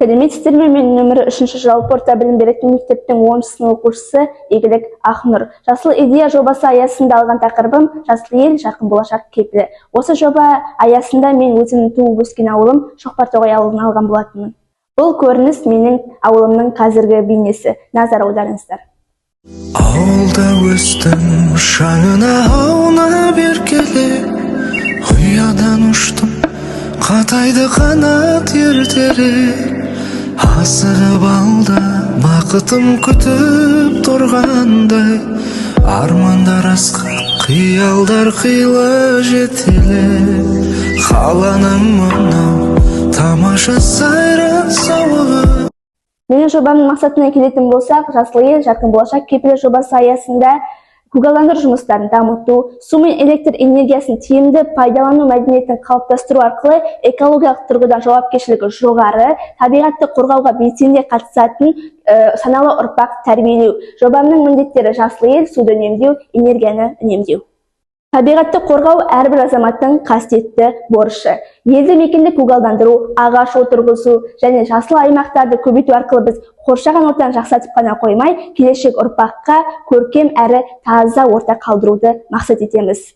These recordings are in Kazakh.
Сәлеметсіздер ме? Мен нөмірі 3 жалпы орта білім беретін мектептің 10 сынып оқушысы Игілік Ақнұр. Жасыл идея жобасы аясында алған тақырыбым жасыл ел, жарқын болашақ кепілі. Осы жоба аясында мен өзімнің туып өскен ауылым Шоқпартоғай ауылын алған болатынмын. Бұл көрініс менің ауылымның қазіргі бейнесі. Назар аударыңыздар. Ауылда өстім, шаңына аунап еркеле, ұядан ұштым, қатайды қанат ертерек. Асығып алда бақытым күтіп тұрғандай, армандар асқақ, қиялдар қилы жетеле. Қаланың мынау тамаша сайран сауығы. Менің жобамның мақсатына келетін болсақ, жасыл ел, жарқын болашақ кепілі жобасы аясында көгалдандыру жұмыстарын дамыту, су мен электр энергиясын тиімді пайдалану мәдениетін қалыптастыру арқылы экологиялық тұрғыдан жауапкершілігі жоғары, табиғатты қорғауға белсене қатысатын саналы ұрпақ тәрбиелеу. Жобамның міндеттері жасыл ел, суды үнемдеу, энергияны үнемдеу. Табиғатты қорғау әрбір азаматтың қасиетті борышы. Елді мекенді көгалдандыру, ағаш отырғызу және жасыл аймақтарды көбейту арқылы біз қоршаған ортаны жақсартып қана қоймай, келешек ұрпаққа көркем әрі таза орта қалдыруды мақсат етеміз.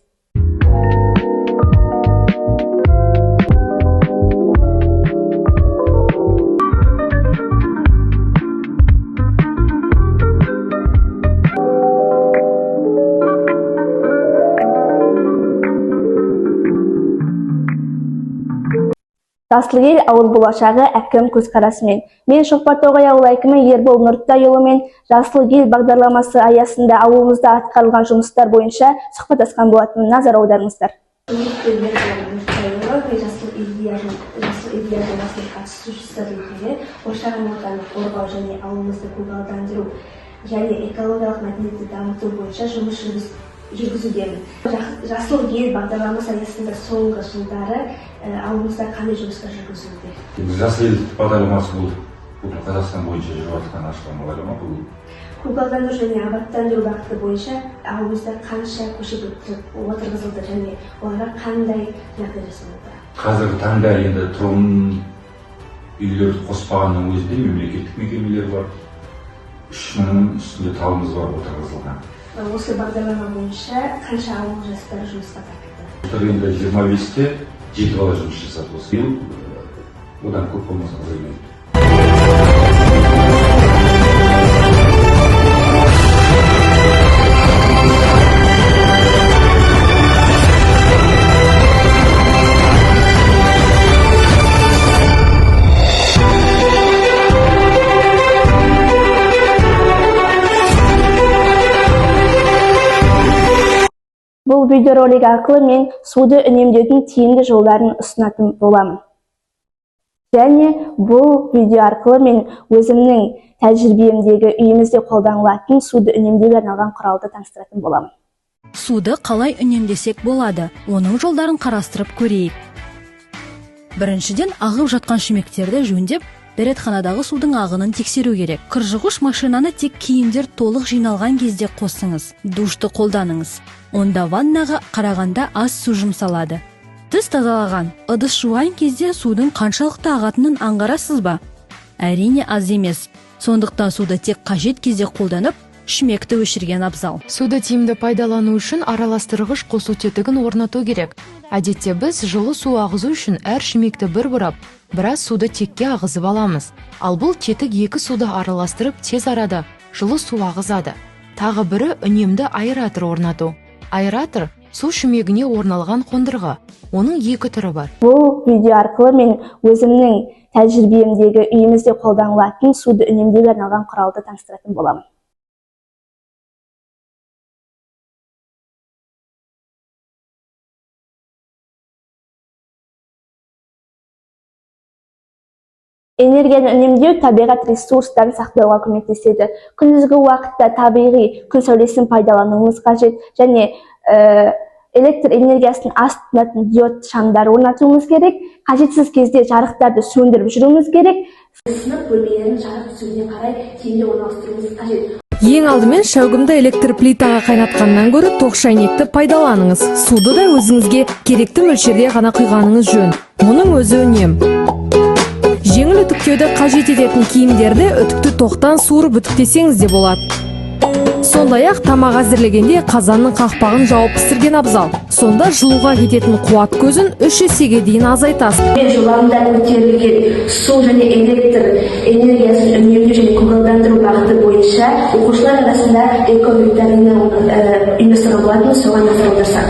Жасыл ел ауыл болашағы әкім көзқарасымен. Мен Шоқпартоғай ауыл әкімі Ербол Нұртайұлы мен Жасыл ел бағдарламасы аясында ауылымызда атқарылған жұмыстар бойынша сұхбаттасқан болатын. Назар аударыңыздар. Жасыл идея жобасының қатысушысы ретінде қоршаған ортаны қорғау және ауылымызды көгалдандыру және экологиялық мәдениетті дамыту бойынша жұмыс жүргізудемін. Жасыл ел бағдарламасы аясында соңғы жылдары ауылымызда қандай жұмыстар жүргізілуде? Жасыл ел бағдарламасы бұл Қазақстан бойынша жүріп жатқан ашылған бағдарлама. Бұл көгалдандыру және абаттандыру бағыты бойынша ауылымызда қанша көше отырғызылды және оларға қандай жағдай жасалуда? Қазіргі таңда енді тұрғын үйлерді қоспағанның өзінде мемлекеттік мекемелер бар. 3000 үстінде талымыз бар отырғызылған. Осы бағдарлама бойынша қанша ауыл жастары жұмысқа тартылды? Енді 25-те 7 бала жұмыс жасады. Осы биыл одан көп болмаса азаймайды. Бұл видеоролик арқылы мен суды үнемдеудің тиімді жолдарын ұсынатын боламын. Және бұл видео арқылы мен өзімнің тәжірибемдегі үйімізде қолданылатын суды үнемдеуге арналған құралды таныстыратын боламын. Суды қалай үнемдесек болады, оның жолдарын қарастырып көрейік. Біріншіден, ағып жатқан шүмектерді жөндеп, дәретханадағы судың ағынын тексеру керек. Кіржіғыш машинаны тек киімдер толық жиналған кезде қосыңыз. Душты қолданыңыз. Онда ваннаға қарағанда аз су жұмсалады. Тіс тазалаған, ыдыс жуған кезде судың қаншалықты ағатынын аңғарасыз ба? Әрине аз емес. Сондықтан суды тек қажет кезде қолданып, шүмекті өшірген абзал. Суды тиімді пайдалану үшін араластырғыш қосу тетігін орнату керек. Әдетте біз жылы су ағызу үшін әр шүмекті бір бұрап, біраз суды текке ағызып аламыз. Ал бұл тетік екі суды араластырып тез арада жылы су ағызады. Тағы бірі үнемді аэратор орнату. Аэратор су шүмегіне орналған қондырғы. Оның екі түрі бар. Бұл видео арқылы мен өзімнің тәжірибемдегі үйімізде қолданылатын суды үнемдеуге арналған құралды таныстыратын боламын. Энергияны үнемдеу табиғат ресурстарын сақтауға көмектеседі. Күндізгі уақытта табиғи күн сәулесін пайдалануымыз қажет және электр энергиясын аз тұтынатын диод шамдар орнатуымыз керек. Қажетсіз кезде жарықтарды сөндіріп жүруіміз керек. Сынып бөлмелерін жарық түсуіне қарай тиімді орналастыруымыз қажет. Ең алдымен шәугімді электр плитаға қайнатқаннан гөрі тоқ шайнекті пайдаланыңыз. Суды да өзіңізге керекті мөлшерде ғана құйғаныңыз жөн. Мұның өзі үнем. жеңіл үтіктеуді қажет ететін киімдерді үтікті тоқтан суырып үтіктесеңіз де болады. Сондай-ақ тамақ әзірлегенде қазанның қақпағын жауып пісірген абзал. Сонда жылуға кететін қуат көзін 3 есеге дейін азайтасыз. Жобамда көтерілген су және электр энергиясын үнемдеу және көгалдандыру бағыты бойынша оқушылар арасында эко-викторина ұйымдастыруға болатын, соған назар аударсақ.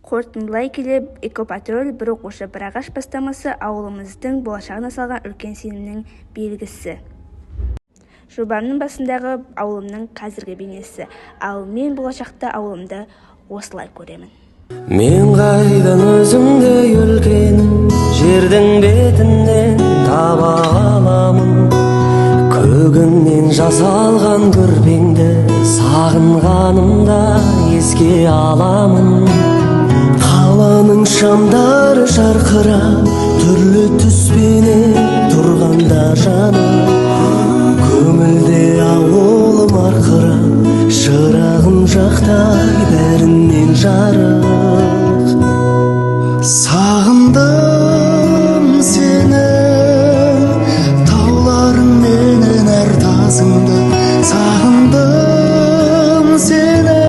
Қорытындылай келе, экопатруль бір оқушы бір ағаш бастамасы ауылымыздың болашағына салған үлкен сенімнің белгісі. Жобамның басындағы ауылымның қазіргі бейнесі, ал мен болашақта ауылымды осылай көремін. Мен қайдан өзімді өлген жердің бетінен таба аламын, көгінен жасалған көрпеңді сағынғанымда еске аламын. Қаланың шамдары жарқырап түрлі түспенен тұрғанда жаным, көңілде ауылым арқырап шырағым жақтай бәрінен жарық.